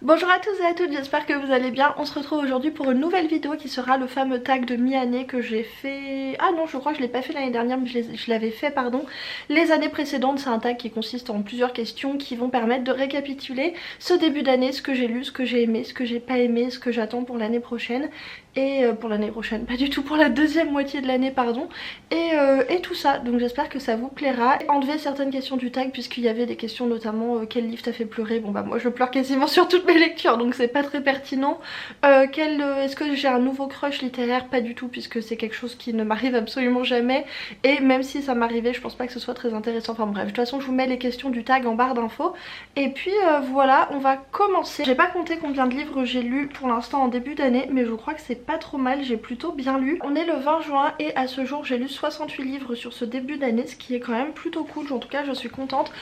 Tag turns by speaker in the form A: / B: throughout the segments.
A: Bonjour à tous et à toutes, j'espère que vous allez bien. On se retrouve aujourd'hui pour une nouvelle vidéo qui sera le fameux tag de mi-année que j'ai fait... Ah non, je crois que je l'ai pas fait l'année dernière, mais je l'avais fait, pardon, les années précédentes. C'est un tag qui consiste en plusieurs questions qui vont permettre de récapituler ce début d'année, ce que j'ai lu, ce que j'ai aimé, ce que j'ai pas aimé, ce que j'attends pour l'année prochaine. Et pour l'année prochaine, pas du tout, pour la deuxième moitié de l'année, pardon. Et tout ça, donc j'espère que ça vous plaira. Enlever certaines questions du tag puisqu'il y avait des questions notamment quel livre t'a fait pleurer. Bon bah moi je pleure quasiment sur toutes mes lectures, donc c'est pas très pertinent. Est-ce que j'ai un nouveau crush littéraire? Pas du tout, puisque c'est quelque chose qui ne m'arrive absolument jamais. Et même si ça m'arrivait, je pense pas que ce soit très intéressant. Enfin bref, de toute façon je vous mets les questions du tag en barre d'infos. Et puis voilà, on va commencer. J'ai pas compté combien de livres j'ai lu pour l'instant en début d'année, mais je crois que c'est pas trop mal, j'ai plutôt bien lu. On est le 20 juin et à ce jour j'ai lu 68 livres sur ce début d'année, ce qui est quand même plutôt cool. En tout cas je suis contente.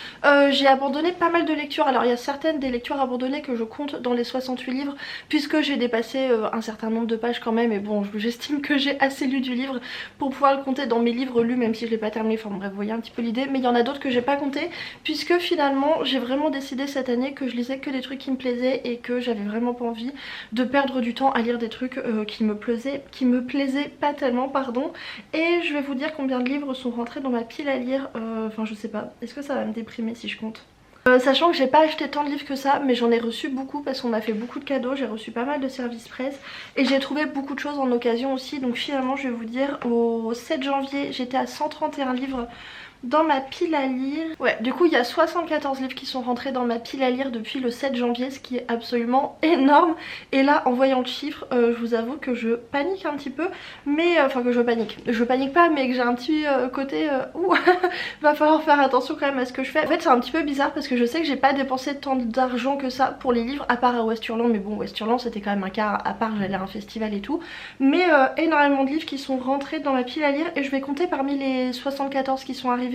A: J'ai abandonné pas mal de lectures. Alors il y a certaines des lectures abandonnées que je compte dans les 68 livres puisque j'ai dépassé un certain nombre de pages quand même, et bon j'estime que j'ai assez lu du livre pour pouvoir le compter dans mes livres lus, même si je l'ai pas terminé. Enfin bref, vous voyez un petit peu l'idée. Mais il y en a d'autres que j'ai pas compté puisque finalement j'ai vraiment décidé cette année que je lisais que des trucs qui me plaisaient et que j'avais vraiment pas envie de perdre du temps à lire des trucs qui me plaisaient pas tellement, pardon. Et je vais vous dire combien de livres sont rentrés dans ma pile à lire. Enfin je sais pas, est-ce que ça va me déprimer si je compte? Sachant que j'ai pas acheté tant de livres que ça, mais j'en ai reçu beaucoup parce qu'on m'a fait beaucoup de cadeaux, j'ai reçu pas mal de services presse et j'ai trouvé beaucoup de choses en occasion aussi. Donc finalement je vais vous dire, au 7 janvier j'étais à 131 livres dans ma pile à lire. Ouais, du coup il y a 74 livres qui sont rentrés dans ma pile à lire depuis le 7 janvier, ce qui est absolument énorme. Et là en voyant le chiffre, je vous avoue que je panique un petit peu, mais enfin que je panique pas, mais que j'ai un petit côté où va falloir faire attention quand même à ce que je fais. En fait c'est un petit peu bizarre parce que je sais que j'ai pas dépensé tant d'argent que ça pour les livres, à part à Westurland, mais bon Westurland c'était quand même un cas à part, j'allais à un festival et tout. Mais énormément de livres qui sont rentrés dans ma pile à lire, et je vais compter parmi les 74 qui sont arrivés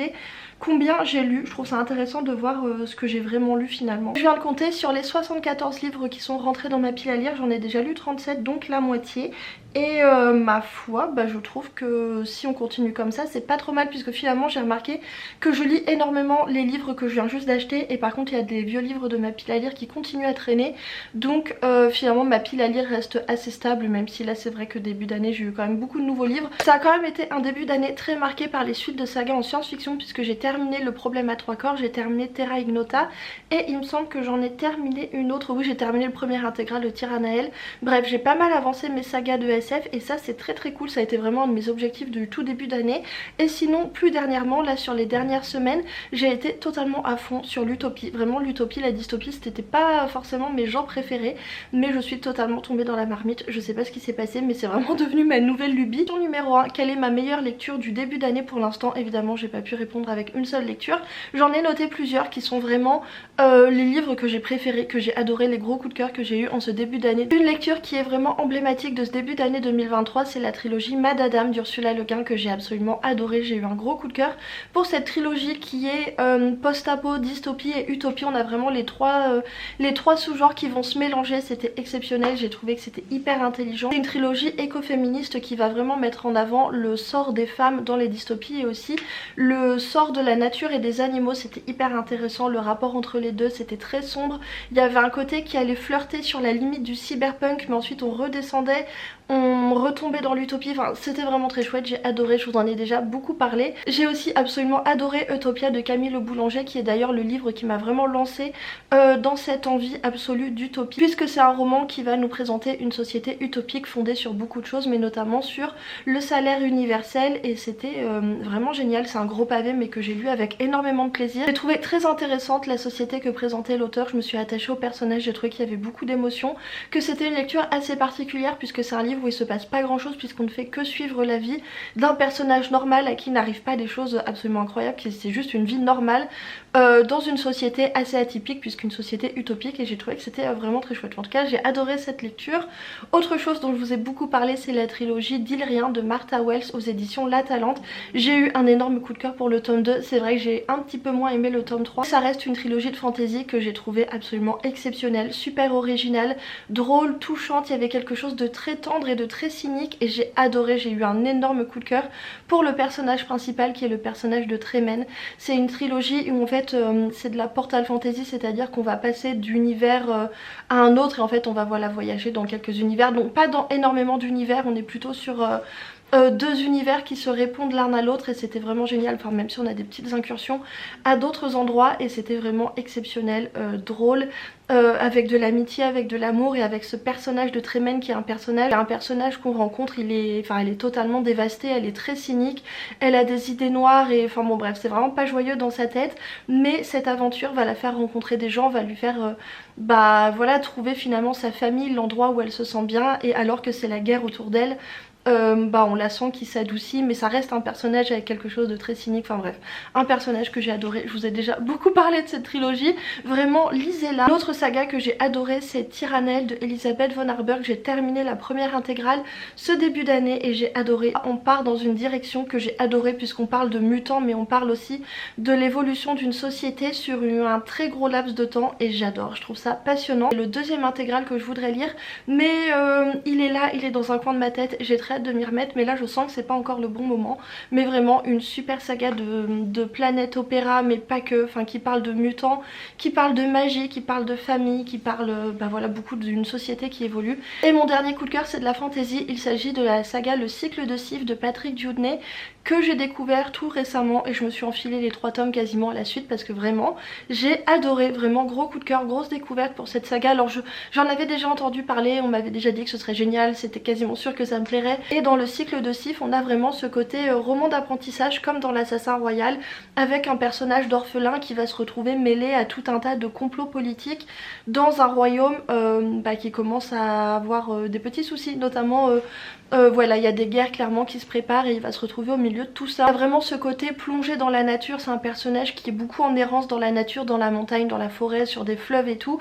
A: combien j'ai lu. Je trouve ça intéressant de voir ce que j'ai vraiment lu finalement. Je viens de compter, sur les 74 livres qui sont rentrés dans ma pile à lire, j'en ai déjà lu 37, donc la moitié. Et ma foi, bah, je trouve que si on continue comme ça, c'est pas trop mal, puisque finalement j'ai remarqué que je lis énormément les livres que je viens juste d'acheter, et par contre il y a des vieux livres de ma pile à lire qui continuent à traîner. Donc finalement ma pile à lire reste assez stable, même si là c'est vrai que début d'année j'ai eu quand même beaucoup de nouveaux livres. Ça a quand même été un début d'année très marqué par les suites de sagas en science-fiction, puisque j'ai terminé Le Problème à trois corps, j'ai terminé Terra Ignota, et il me semble que j'en ai terminé une autre. Oui, j'ai terminé le premier intégral de Tyrannael. Bref, j'ai pas mal avancé mes sagas de SF et ça c'est très très cool. Ça a été vraiment un de mes objectifs du tout début d'année. Et sinon plus dernièrement, là sur les dernières semaines, j'ai été totalement à fond sur l'utopie. Vraiment l'utopie, la dystopie, c'était pas forcément mes genres préférés, mais je suis totalement tombée dans la marmite. Je sais pas ce qui s'est passé, mais c'est vraiment devenu ma nouvelle lubie. Ton numéro 1, quelle est ma meilleure lecture du début d'année pour l'instant? Évidemment j'ai pas pu répondre avec une seule lecture. J'en ai noté plusieurs qui sont vraiment les livres que j'ai préférés, que j'ai adoré, les gros coups de cœur que j'ai eu en ce début d'année. Une lecture qui est vraiment emblématique de ce début d'année 2023, c'est la trilogie Madame d'Ursula Le Guin, que j'ai absolument adoré. J'ai eu un gros coup de cœur pour cette trilogie qui est post-apo, dystopie et utopie. On a vraiment les trois sous-genres qui vont se mélanger. C'était exceptionnel, j'ai trouvé que c'était hyper intelligent. C'est une trilogie écoféministe qui va vraiment mettre en avant le sort des femmes dans les dystopies et aussi le sort de la nature et des animaux. C'était hyper intéressant, le rapport entre les deux, c'était très sombre. Il y avait un côté qui allait flirter sur la limite du cyberpunk, mais ensuite on redescendait, on retombait dans l'utopie. Enfin c'était vraiment très chouette, j'ai adoré, je vous en ai déjà beaucoup parlé. J'ai aussi absolument adoré Utopia de Camille Le Boulanger, qui est d'ailleurs le livre qui m'a vraiment lancé dans cette envie absolue d'utopie, puisque c'est un roman qui va nous présenter une société utopique fondée sur beaucoup de choses, mais notamment sur le salaire universel, et c'était vraiment génial. C'est un gros pavé mais que j'ai lu avec énormément de plaisir. J'ai trouvé très intéressante la société que présentait l'auteur, je me suis attachée au personnage, j'ai trouvé qu'il y avait beaucoup d'émotions, que c'était une lecture assez particulière puisque c'est un livre où il se passe pas grand chose, puisqu'on ne fait que suivre la vie d'un personnage normal à qui n'arrive pas des choses absolument incroyables, c'est juste une vie normale dans une société assez atypique, puisqu'une société utopique, et j'ai trouvé que c'était vraiment très chouette. En tout cas j'ai adoré cette lecture. Autre chose dont je vous ai beaucoup parlé, c'est la trilogie d'Ilrien de Martha Wells aux éditions La Talente. J'ai eu un énorme coup de cœur pour le tome 2, c'est vrai que j'ai un petit peu moins aimé le tome 3. Ça reste une trilogie de fantasy que j'ai trouvé absolument exceptionnelle, super originale, drôle, touchante. Il y avait quelque chose de très tendre et de très cynique et j'ai adoré. J'ai eu un énorme coup de cœur pour le personnage principal qui est le personnage de Tremen. C'est une trilogie où en fait fait c'est de la portal fantasy, c'est-à-dire qu'on va passer d'univers à un autre et en fait on va voilà voyager dans quelques univers, donc pas dans énormément d'univers, on est plutôt sur deux univers qui se répondent l'un à l'autre et c'était vraiment génial, enfin même si on a des petites incursions à d'autres endroits et c'était vraiment exceptionnel, drôle, avec de l'amitié, avec de l'amour et avec ce personnage de Tremen qui est un personnage qu'on rencontre, elle est totalement dévastée, elle est très cynique, elle a des idées noires et enfin bon bref c'est vraiment pas joyeux dans sa tête, mais cette aventure va la faire rencontrer des gens, va lui faire bah voilà trouver finalement sa famille, l'endroit où elle se sent bien, et alors que c'est la guerre autour d'elle, bah on la sent qui s'adoucit, mais ça reste un personnage avec quelque chose de très cynique, enfin bref, un personnage que j'ai adoré. Je vous ai déjà beaucoup parlé de cette trilogie, vraiment lisez-la. L'autre saga que j'ai adoré c'est Tyrannel de Elisabeth von Arburg, j'ai terminé la première intégrale ce début d'année et j'ai adoré. On part dans une direction que j'ai adoré puisqu'on parle de mutants mais on parle aussi de l'évolution d'une société sur un très gros laps de temps et j'adore, je trouve ça passionnant. C'est le deuxième intégral que je voudrais lire, mais il est là, il est dans un coin de ma tête, j'ai très hâte de m'y remettre, mais là je sens que c'est pas encore le bon moment. Mais vraiment une super saga de planète opéra, mais pas que, enfin qui parle de mutants, qui parle de magie, qui parle de famille, qui parle bah voilà beaucoup d'une société qui évolue. Et mon dernier coup de cœur c'est de la fantasy, il s'agit de la saga Le Cycle de Sif de Patrick Dewdney que j'ai découvert tout récemment et je me suis enfilé les 3 tomes quasiment à la suite parce que vraiment j'ai adoré, vraiment gros coup de cœur, grosse découverte pour cette saga. Alors j'en avais déjà entendu parler, on m'avait déjà dit que ce serait génial, c'était quasiment sûr que ça me plairait, et dans Le Cycle de Sif on a vraiment ce côté roman d'apprentissage comme dans l'Assassin Royal, avec un personnage d'orphelin qui va se retrouver mêlé à tout un tas de complots politiques dans un royaume bah, qui commence à avoir des petits soucis, notamment voilà, il y a des guerres clairement qui se préparent et il va se retrouver au milieu de tout ça. Il y a vraiment ce côté plongé dans la nature, c'est un personnage qui est beaucoup en errance dans la nature, dans la montagne, dans la forêt, sur des fleuves et tout.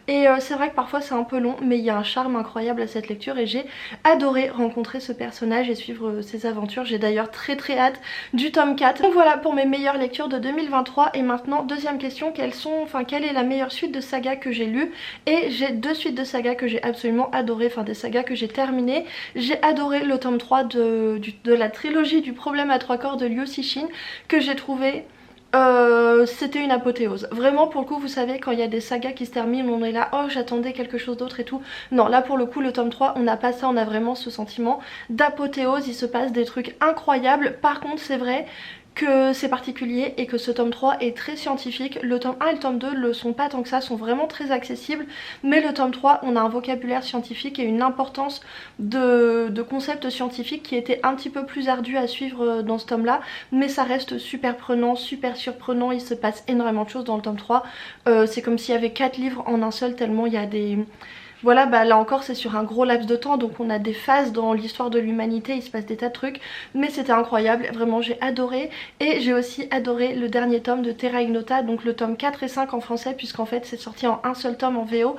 A: Et c'est vrai que parfois c'est un peu long, mais il y a un charme incroyable à cette lecture et j'ai adoré rencontrer ce personnage et suivre ses aventures. J'ai d'ailleurs très hâte du tome 4. Donc voilà pour mes meilleures lectures de 2023. Et maintenant, deuxième question, quelle est la meilleure suite de saga que j'ai lue? Et j'ai 2 suites de saga que j'ai absolument adoré, enfin des sagas que j'ai terminées. J'ai adoré le tome 3 de la trilogie du problème à 3 corps de Liu Cixin, que j'ai trouvé c'était une apothéose. Vraiment pour le coup vous savez quand il y a des sagas qui se terminent on est là oh j'attendais quelque chose d'autre et tout. Non là pour le coup le tome 3 on n'a pas ça, on a vraiment ce sentiment d'apothéose, il se passe des trucs incroyables. Par contre c'est vrai que c'est particulier et que ce tome 3 est très scientifique. Le tome 1 et le tome 2 le sont pas tant que ça, sont vraiment très accessibles, mais le tome 3 on a un vocabulaire scientifique et une importance de concepts scientifiques qui était un petit peu plus ardu à suivre dans ce tome là, mais ça reste super prenant, super surprenant, il se passe énormément de choses dans le tome 3. C'est comme s'il y avait 4 livres en un seul tellement il y a des... Voilà, bah là encore c'est sur un gros laps de temps, donc on a des phases dans l'histoire de l'humanité, il se passe des tas de trucs, mais c'était incroyable, vraiment j'ai adoré. Et j'ai aussi adoré le dernier tome de Terra Ignota, donc le tome 4 et 5 en français, puisqu'en fait c'est sorti en un seul tome en VO.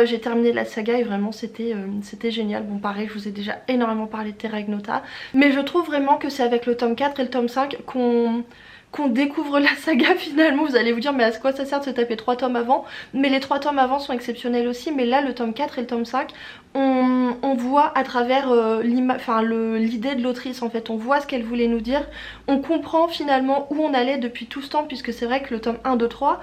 A: J'ai terminé la saga et vraiment c'était génial. Bon pareil, je vous ai déjà énormément parlé de Terra Ignota, mais je trouve vraiment que c'est avec le tome 4 et le tome 5 qu'on découvre la saga finalement. Vous allez vous dire mais à quoi ça sert de se taper 3 tomes avant? Mais les 3 tomes avant sont exceptionnels aussi, mais là le tome 4 et le tome 5 on voit à travers l'idée de l'autrice en fait, on voit ce qu'elle voulait nous dire, on comprend finalement où on allait depuis tout ce temps, puisque c'est vrai que le tome 1, 2, 3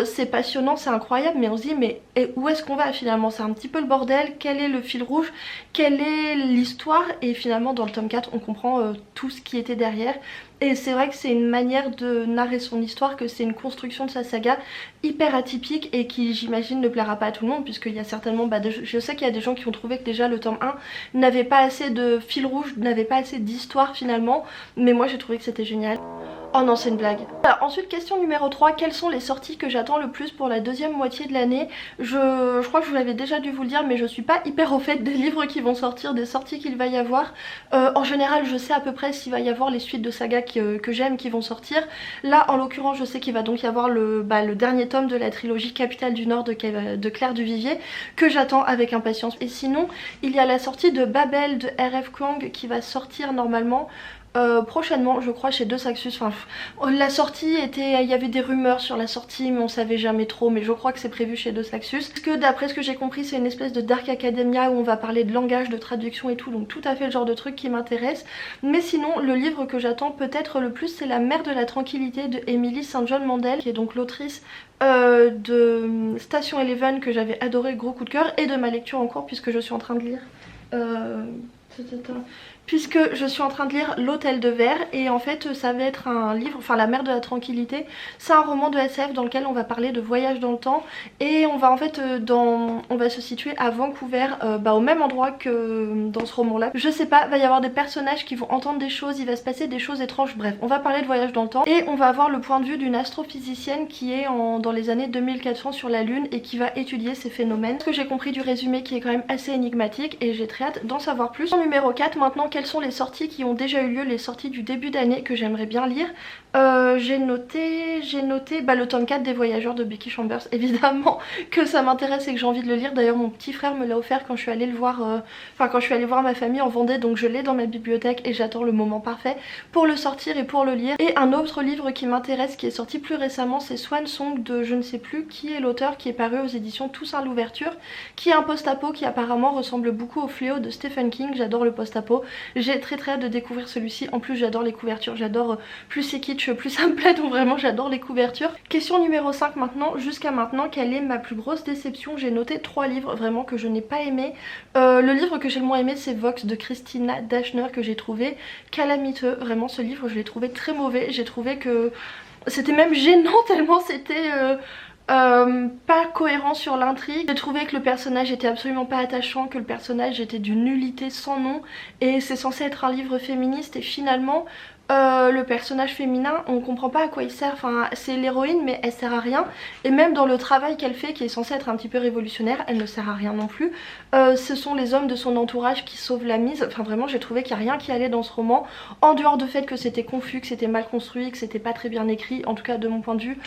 A: c'est passionnant, c'est incroyable, mais on se dit mais où est-ce qu'on va finalement? C'est un petit peu le bordel, quel est le fil rouge, quelle est l'histoire? Et finalement dans le tome 4 on comprend tout ce qui était derrière. Et c'est vrai que c'est une manière de narrer son histoire, que c'est une construction de sa saga hyper atypique et qui j'imagine ne plaira pas à tout le monde, puisqu'il y a certainement, je sais qu'il y a des gens qui ont trouvé que déjà le tome 1 n'avait pas assez de fil rouge, n'avait pas assez d'histoire finalement, mais moi j'ai trouvé que c'était génial. Oh non c'est une blague. Alors, ensuite question numéro 3, quelles sont les sorties que j'attends le plus pour la deuxième moitié de l'année? Je crois que je vous l'avais déjà dû vous le dire, mais je suis pas hyper au fait des livres qui vont sortir, des sorties qu'il va y avoir. En général je sais à peu près s'il va y avoir les suites de sagas que j'aime qui vont sortir. Là en l'occurrence je sais qu'il va donc y avoir le dernier tome de la trilogie Capitale du Nord de Claire Duvivier que j'attends avec impatience. Et sinon il y a la sortie de Babel de R.F. Kuang qui va sortir normalement prochainement je crois chez Deux Saxus. Enfin la sortie était, il y avait des rumeurs sur la sortie mais on savait jamais trop, mais je crois que c'est prévu chez Deux Saxus. Parce que d'après ce que j'ai compris c'est une espèce de Dark Academia où on va parler de langage, de traduction et tout, donc tout à fait le genre de truc qui m'intéresse. Mais sinon le livre que j'attends peut-être le plus c'est La Mer de la Tranquillité de Emily St. John Mandel, qui est donc l'autrice de Station Eleven que j'avais adoré, gros coup de cœur, et de ma lecture en cours puisque je suis en train de lire puisque je suis en train de lire L'Hôtel de Verre. Et en fait ça va être un livre, enfin La Mer de la Tranquillité, c'est un roman de SF dans lequel on va parler de voyage dans le temps. Et on va en fait on va se situer à Vancouver, au même endroit que dans ce roman là. Je sais pas, va y avoir des personnages qui vont entendre des choses, il va se passer des choses étranges, bref on va parler de voyage dans le temps. Et on va avoir le point de vue d'une astrophysicienne qui est dans les années 2400 sur la Lune et qui va étudier ces phénomènes. Ce que j'ai compris du résumé qui est quand même assez énigmatique et j'ai très hâte d'en savoir plus. En numéro 4 maintenant, quelles sont les sorties qui ont déjà eu lieu, les sorties du début d'année que j'aimerais bien lire. J'ai noté le tome 4 des Voyageurs de Becky Chambers, évidemment que ça m'intéresse et que j'ai envie de le lire. D'ailleurs mon petit frère me l'a offert quand je suis allée le voir, quand je suis allée voir ma famille en Vendée, donc je l'ai dans ma bibliothèque et j'attends le moment parfait pour le sortir et pour le lire. Et un autre livre qui m'intéresse qui est sorti plus récemment, c'est Swan Song de je ne sais plus qui est l'auteur, qui est paru aux éditions Toussaint l'Ouverture, qui est un post-apo qui apparemment ressemble beaucoup au Fléau de Stephen King. J'adore le post-apo, j'ai très hâte de découvrir celui-ci. En plus j'adore les couvertures, j'adore plus c'est kitsch plus ça me plaît, donc vraiment j'adore les couvertures. Question numéro 5 maintenant, jusqu'à maintenant quelle est ma plus grosse déception? J'ai noté 3 livres vraiment que je n'ai pas aimé. Le livre que j'ai le moins aimé c'est Vox de Christina Dashner, que j'ai trouvé calamiteux. Vraiment ce livre je l'ai trouvé très mauvais, j'ai trouvé que c'était même gênant tellement c'était pas cohérent sur l'intrigue. J'ai trouvé que le personnage était absolument pas attachant, que le personnage était d'une nullité sans nom, et c'est censé être un livre féministe et finalement le personnage féminin on comprend pas à quoi il sert, enfin c'est l'héroïne mais elle sert à rien, et même dans le travail qu'elle fait qui est censé être un petit peu révolutionnaire elle ne sert à rien non plus. Ce sont les hommes de son entourage qui sauvent la mise, enfin vraiment j'ai trouvé qu'il n'y a rien qui allait dans ce roman, en dehors du fait que c'était confus, que c'était mal construit, que c'était pas très bien écrit, en tout cas de mon point de vue.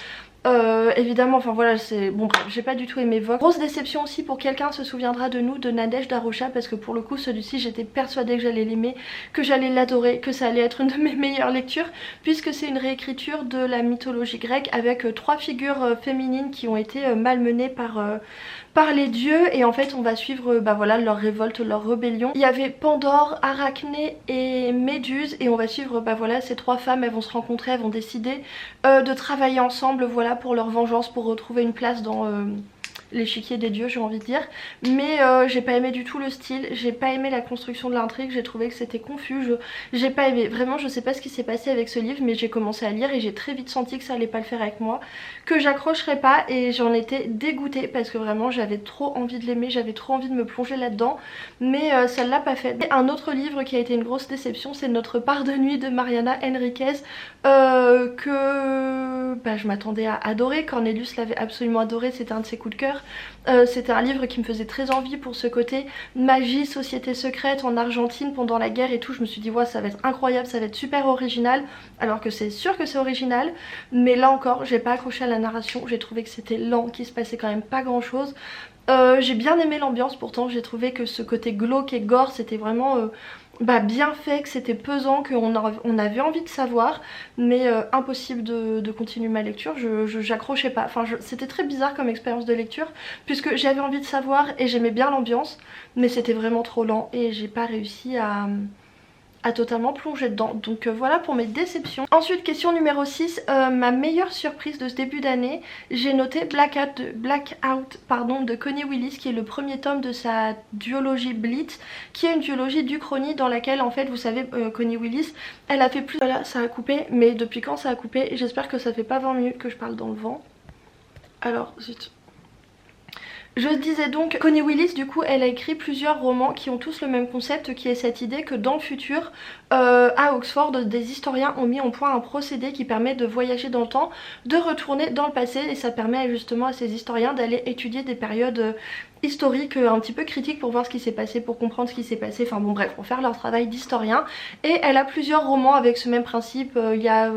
A: Évidemment, enfin voilà, c'est bon bref, j'ai pas du tout aimé Vox. Grosse déception aussi pour Quelqu'un se souviendra de nous de Nadège Darocha, parce que pour le coup celui-ci j'étais persuadée que j'allais l'aimer, que j'allais l'adorer, que ça allait être une de mes meilleures lectures, puisque c'est une réécriture de la mythologie grecque avec 3 figures féminines qui ont été malmenées par les dieux, et en fait on va suivre voilà, leur révolte, leur rébellion. Il y avait Pandore, Arachné et Méduse, et on va suivre voilà, ces 3 femmes, elles vont se rencontrer, elles vont décider de travailler ensemble voilà, pour leur vengeance, pour retrouver une place dans l'échiquier des dieux, j'ai envie de dire. Mais j'ai pas aimé du tout le style, j'ai pas aimé la construction de l'intrigue, j'ai trouvé que c'était confus, j'ai pas aimé, vraiment je sais pas ce qui s'est passé avec ce livre, mais j'ai commencé à lire et j'ai très vite senti que ça allait pas le faire avec moi, que j'accrocherais pas, et j'en étais dégoûtée parce que vraiment j'avais trop envie de l'aimer, j'avais trop envie de me plonger là-dedans, mais ça l'a pas fait. Et un autre livre qui a été une grosse déception, c'est Notre part de nuit de Mariana Enriquez, que je m'attendais à adorer. Cornelius l'avait absolument adoré, c'était un de ses coups de cœur. C'était un livre qui me faisait très envie pour ce côté magie, société secrète en Argentine pendant la guerre et tout. Je me suis dit ouais, ça va être incroyable, ça va être super original, alors que c'est sûr que c'est original, mais là encore j'ai pas accroché à la narration, j'ai trouvé que c'était lent, qu'il se passait quand même pas grand chose. J'ai bien aimé l'ambiance, pourtant j'ai trouvé que ce côté glauque et gore c'était vraiment bien fait, que c'était pesant, qu'on avait envie de savoir, mais impossible de continuer ma lecture, j'accrochais pas, enfin c'était très bizarre comme expérience de lecture puisque j'avais envie de savoir et j'aimais bien l'ambiance, mais c'était vraiment trop lent et j'ai pas réussi à totalement plonger dedans. Donc voilà pour mes déceptions. Ensuite question numéro 6, ma meilleure surprise de ce début d'année, j'ai noté Blackout de Connie Willis, qui est le premier tome de sa duologie Blitz, qui est une duologie d'Uchronie dans laquelle en fait vous savez Connie Willis elle a fait plus... Voilà, ça a coupé, mais depuis quand ça a coupé? J'espère que ça fait pas 20 minutes que je parle dans le vent. Alors zut. Je disais donc, Connie Willis du coup elle a écrit plusieurs romans qui ont tous le même concept, qui est cette idée que dans le futur à Oxford des historiens ont mis au point un procédé qui permet de voyager dans le temps, de retourner dans le passé, et ça permet justement à ces historiens d'aller étudier des périodes historiques un petit peu critiques pour voir ce qui s'est passé, pour comprendre ce qui s'est passé, enfin bon bref, pour faire leur travail d'historien. Et elle a plusieurs romans avec ce même principe, il y a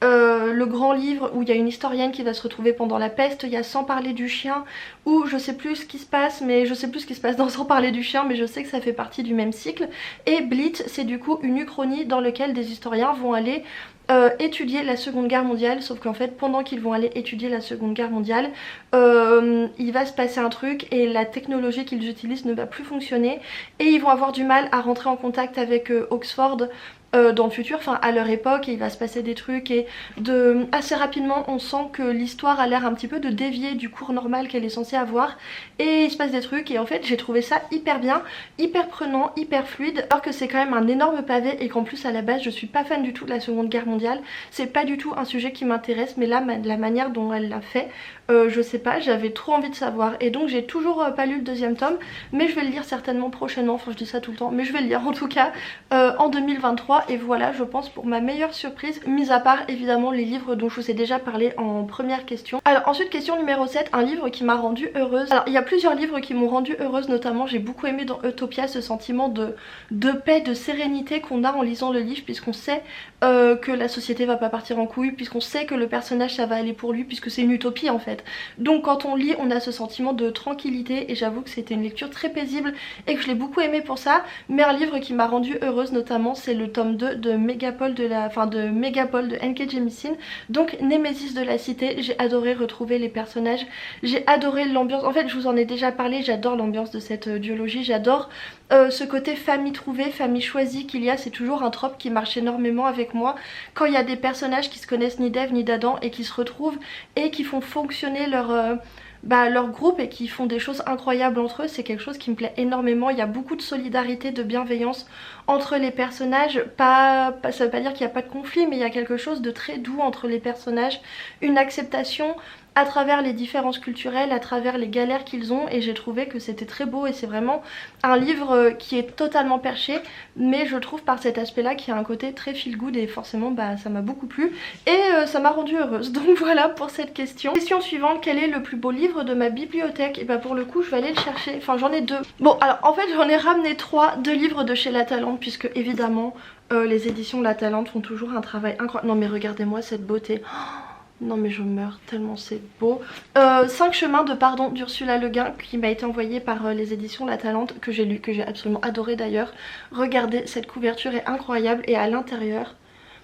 A: le grand livre où il y a une historienne qui va se retrouver pendant la peste, il y a Sans parler du chien, où je sais plus ce qui se passe, mais je sais plus ce qui se passe dans Sans parler du chien, mais je sais que ça fait partie du même cycle. Et Blitz, c'est du coup une uchronie dans laquelle des historiens vont aller étudier la Seconde Guerre mondiale, sauf qu'en fait pendant qu'ils vont aller étudier la Seconde Guerre mondiale, il va se passer un truc et la technologie qu'ils utilisent ne va plus fonctionner et ils vont avoir du mal à rentrer en contact avec Oxford dans le futur, enfin à leur époque, et il va se passer des trucs et assez rapidement on sent que l'histoire a l'air un petit peu de dévier du cours normal qu'elle est censée avoir et il se passe des trucs et en fait j'ai trouvé ça hyper bien, hyper prenant, hyper fluide, alors que c'est quand même un énorme pavé et qu'en plus à la base je suis pas fan du tout de la Seconde Guerre mondiale, c'est pas du tout un sujet qui m'intéresse, mais là la manière dont elle l'a fait, je sais pas, j'avais trop envie de savoir et donc j'ai toujours pas lu le deuxième tome, mais je vais le lire certainement prochainement, enfin je dis ça tout le temps, mais je vais le lire en tout cas en 2023 et voilà je pense pour ma meilleure surprise, mis à part évidemment les livres dont je vous ai déjà parlé en première question. Alors ensuite question numéro 7, un livre qui m'a rendue heureuse. Alors il y a plusieurs livres qui m'ont rendue heureuse, notamment j'ai beaucoup aimé dans Utopia ce sentiment de paix, de sérénité qu'on a en lisant le livre, puisqu'on sait que la société va pas partir en couille, puisqu'on sait que le personnage ça va aller pour lui, puisque c'est une utopie en fait. Donc quand on lit on a ce sentiment de tranquillité et j'avoue que c'était une lecture très paisible et que je l'ai beaucoup aimé pour ça. Mais un livre qui m'a rendue heureuse notamment c'est le tome 2 de Mégapole de N.K. Jemisin, donc Némésis de la cité. J'ai adoré retrouver les personnages, j'ai adoré l'ambiance, en fait je vous en ai déjà parlé, j'adore l'ambiance de cette duologie, j'adore ce côté famille trouvée, famille choisie qu'il y a, c'est toujours un trope qui marche énormément avec moi quand il y a des personnages qui se connaissent ni d'Ève ni d'Adam et qui se retrouvent et qui font fonctionner leur groupe et qui font des choses incroyables entre eux, c'est quelque chose qui me plaît énormément. Il y a beaucoup de solidarité, de bienveillance entre les personnages, ça veut pas dire qu'il n'y a pas de conflit, mais il y a quelque chose de très doux entre les personnages, une acceptation à travers les différences culturelles, à travers les galères qu'ils ont, et j'ai trouvé que c'était très beau et c'est vraiment un livre qui est totalement perché, mais je trouve par cet aspect là qu'il y a un côté très feel good et forcément ça m'a beaucoup plu et ça m'a rendue heureuse. Donc voilà pour cette question. Question suivante, quel est le plus beau livre de ma bibliothèque? Et pour le coup je vais aller le chercher, enfin j'en ai deux. Bon alors en fait j'en ai ramené deux livres de chez La Talente, puisque évidemment les éditions La Talente font toujours un travail incroyable. Non mais regardez-moi cette beauté, non mais je meurs tellement c'est beau. 5 chemins de pardon d'Ursula Le Guin qui m'a été envoyé par les éditions La Talente, que j'ai lu, que j'ai absolument adoré d'ailleurs. Regardez, cette couverture est incroyable et à l'intérieur,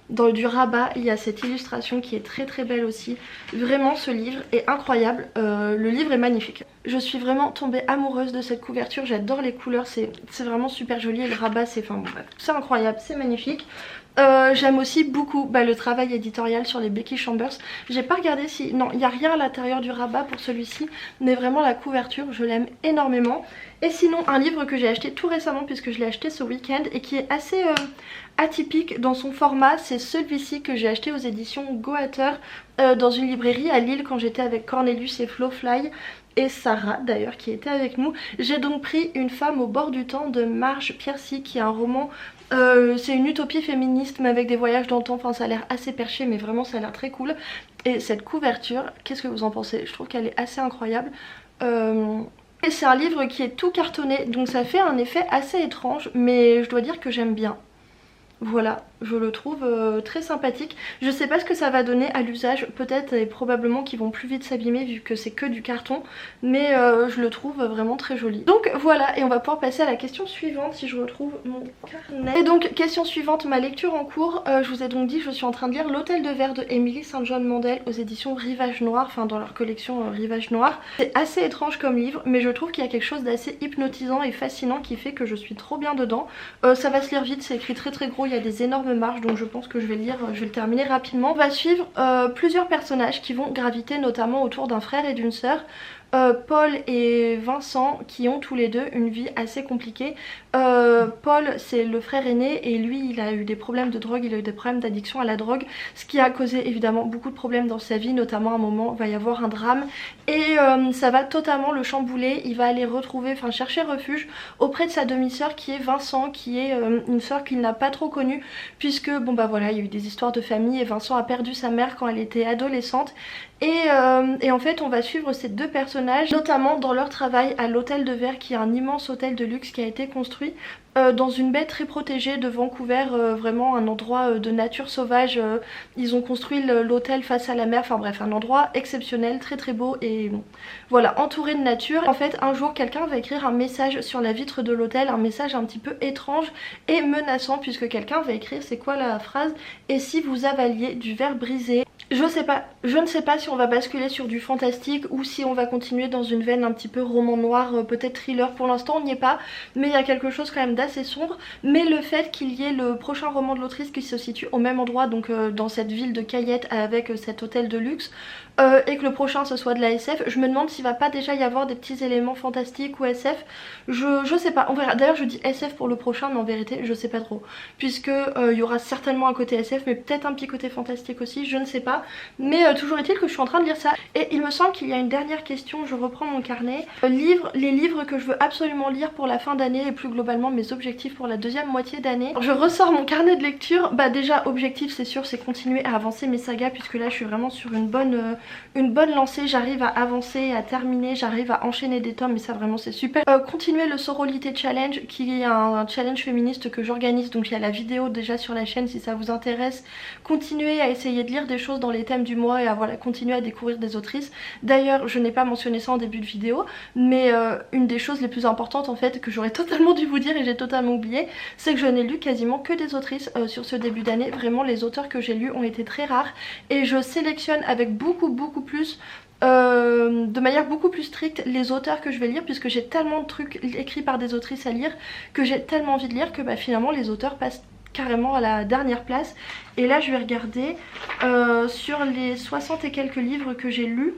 A: dans du rabat, il y a cette illustration qui est très très belle aussi. Vraiment ce livre est incroyable, le livre est magnifique. Je suis vraiment tombée amoureuse de cette couverture, j'adore les couleurs, c'est vraiment super joli et le rabat c'est c'est incroyable, c'est magnifique. J'aime aussi beaucoup le travail éditorial sur les Becky Chambers. J'ai pas regardé si... Non, il n'y a rien à l'intérieur du rabat pour celui-ci, mais vraiment la couverture, je l'aime énormément. Et sinon, un livre que j'ai acheté tout récemment, puisque je l'ai acheté ce week-end, et qui est assez atypique dans son format, c'est celui-ci que j'ai acheté aux éditions Goethe dans une librairie à Lille quand j'étais avec Cornelius et Flowfly et Sarah d'ailleurs qui était avec nous. J'ai donc pris Une femme au bord du temps de Marge Piercy, qui est un roman, c'est une utopie féministe mais avec des voyages dans le temps, enfin ça a l'air assez perché mais vraiment ça a l'air très cool. Et cette couverture, qu'est-ce que vous en pensez? Je trouve qu'elle est assez incroyable. Et c'est un livre qui est tout cartonné, donc ça fait un effet assez étrange, mais je dois dire que j'aime bien. Voilà, je le trouve très sympathique. Je sais pas ce que ça va donner à l'usage, peut-être et probablement qu'ils vont plus vite s'abîmer vu que c'est que du carton, mais je le trouve vraiment très joli. Donc voilà, et on va pouvoir passer à la question suivante si je retrouve mon carnet. Et donc question suivante, ma lecture en cours. Je vous ai donc dit, je suis en train de lire L'Hôtel de Verre de Émilie Saint-John-Mandel aux éditions Rivage Noir, enfin dans leur collection Rivage Noir. C'est assez étrange comme livre, mais je trouve qu'il y a quelque chose d'assez hypnotisant et fascinant qui fait que je suis trop bien dedans. Ça va se lire vite, c'est écrit très très gros, il y a des énormes marges, donc je pense que je vais le terminer rapidement. On va suivre plusieurs personnages qui vont graviter notamment autour d'un frère et d'une sœur. Paul et Vincent qui ont tous les deux une vie assez compliquée. Paul c'est le frère aîné et lui il a eu des problèmes de drogue, il a eu des problèmes d'addiction à la drogue, ce qui a causé évidemment beaucoup de problèmes dans sa vie, notamment à un moment il va y avoir un drame et ça va totalement le chambouler. Il va aller retrouver, enfin chercher refuge auprès de sa demi-sœur qui est Vincent, qui est une sœur qu'il n'a pas trop connue puisque voilà, il y a eu des histoires de famille et Vincent a perdu sa mère quand elle était adolescente. Et en fait on va suivre ces deux personnages, notamment dans leur travail à l'Hôtel de Verre, qui est un immense hôtel de luxe qui a été construit construit dans une baie très protégée de Vancouver, vraiment un endroit de nature sauvage. Ils ont construit l'hôtel face à la mer, enfin bref, un endroit exceptionnel, très très beau et bon, voilà, entouré de nature. En fait, un jour quelqu'un va écrire un message sur la vitre de l'hôtel, un message un petit peu étrange et menaçant, puisque quelqu'un va écrire, c'est quoi la phrase? Et si vous avaliez du verre brisé? Je ne sais pas si on va basculer sur du fantastique ou si on va continuer dans une veine un petit peu roman noir, peut-être thriller. Pour l'instant on n'y est pas, mais il y a quelque chose quand même d'assez sombre. Mais le fait qu'il y ait le prochain roman de l'autrice qui se situe au même endroit, donc dans cette ville de Cayette avec cet hôtel de luxe, et que le prochain ce soit de la SF, je me demande s'il va pas déjà y avoir des petits éléments fantastiques ou SF. Je sais pas, on verra. D'ailleurs je dis SF pour le prochain, mais en vérité je sais pas trop, puisque il y aura certainement un côté SF, mais peut-être un petit côté fantastique aussi, je ne sais pas. Mais toujours est-il que je suis en train de lire ça. Et il me semble qu'il y a une dernière question, je reprends mon carnet. Les livres que je veux absolument lire pour la fin d'année et plus globalement mes objectifs pour la deuxième moitié d'année. Je ressors mon carnet de lecture. Bah déjà objectif c'est sûr, c'est continuer à avancer mes sagas, puisque là je suis vraiment sur une bonne lancée. J'arrive à avancer, à terminer, j'arrive à enchaîner des tomes et ça vraiment c'est super. Continuer le Sororité Challenge qui est un challenge féministe que j'organise, donc il y a la vidéo déjà sur la chaîne si ça vous intéresse. Continuer à essayer de lire des choses dans les thèmes du mois et à voilà, continuer à découvrir des autrices. D'ailleurs je n'ai pas mentionné ça en début de vidéo, mais une des choses les plus importantes en fait que j'aurais totalement dû vous dire et j'ai totalement oublié, c'est que je n'ai lu quasiment que des autrices sur ce début d'année. Vraiment les auteurs que j'ai lus ont été très rares et je sélectionne avec beaucoup plus de manière beaucoup plus stricte les auteurs que je vais lire, puisque j'ai tellement de trucs écrits par des autrices à lire que j'ai tellement envie de lire que bah, finalement les auteurs passent carrément à la dernière place. Et là je vais regarder sur les 60 et quelques livres que j'ai lus,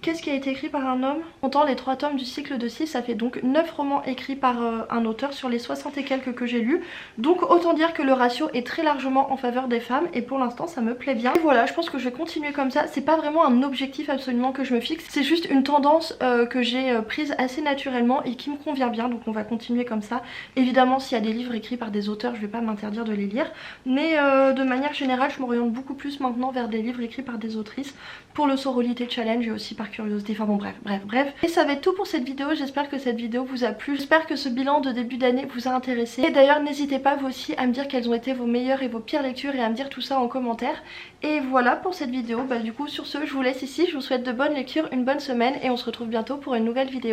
A: qu'est-ce qui a été écrit par un homme? Comptant les 3 tomes du cycle de 6, ça fait donc 9 romans écrits par un auteur sur les 60 et quelques que j'ai lus. Donc autant dire que le ratio est très largement en faveur des femmes et pour l'instant ça me plaît bien. Et voilà, je pense que je vais continuer comme ça. C'est pas vraiment un objectif absolument que je me fixe, c'est juste une tendance que j'ai prise assez naturellement et qui me convient bien, donc on va continuer comme ça. Évidemment s'il y a des livres écrits par des auteurs, je vais pas m'interdire de les lire, mais de manière générale je m'oriente beaucoup plus maintenant vers des livres écrits par des autrices pour le Sororité Challenge et aussi par curiosité, enfin bon bref. Et ça va être tout pour cette vidéo, j'espère que cette vidéo vous a plu, j'espère que ce bilan de début d'année vous a intéressé. Et d'ailleurs n'hésitez pas vous aussi à me dire quelles ont été vos meilleures et vos pires lectures et à me dire tout ça en commentaire. Et voilà pour cette vidéo, bah du coup sur ce je vous laisse ici, je vous souhaite de bonnes lectures, une bonne semaine et on se retrouve bientôt pour une nouvelle vidéo.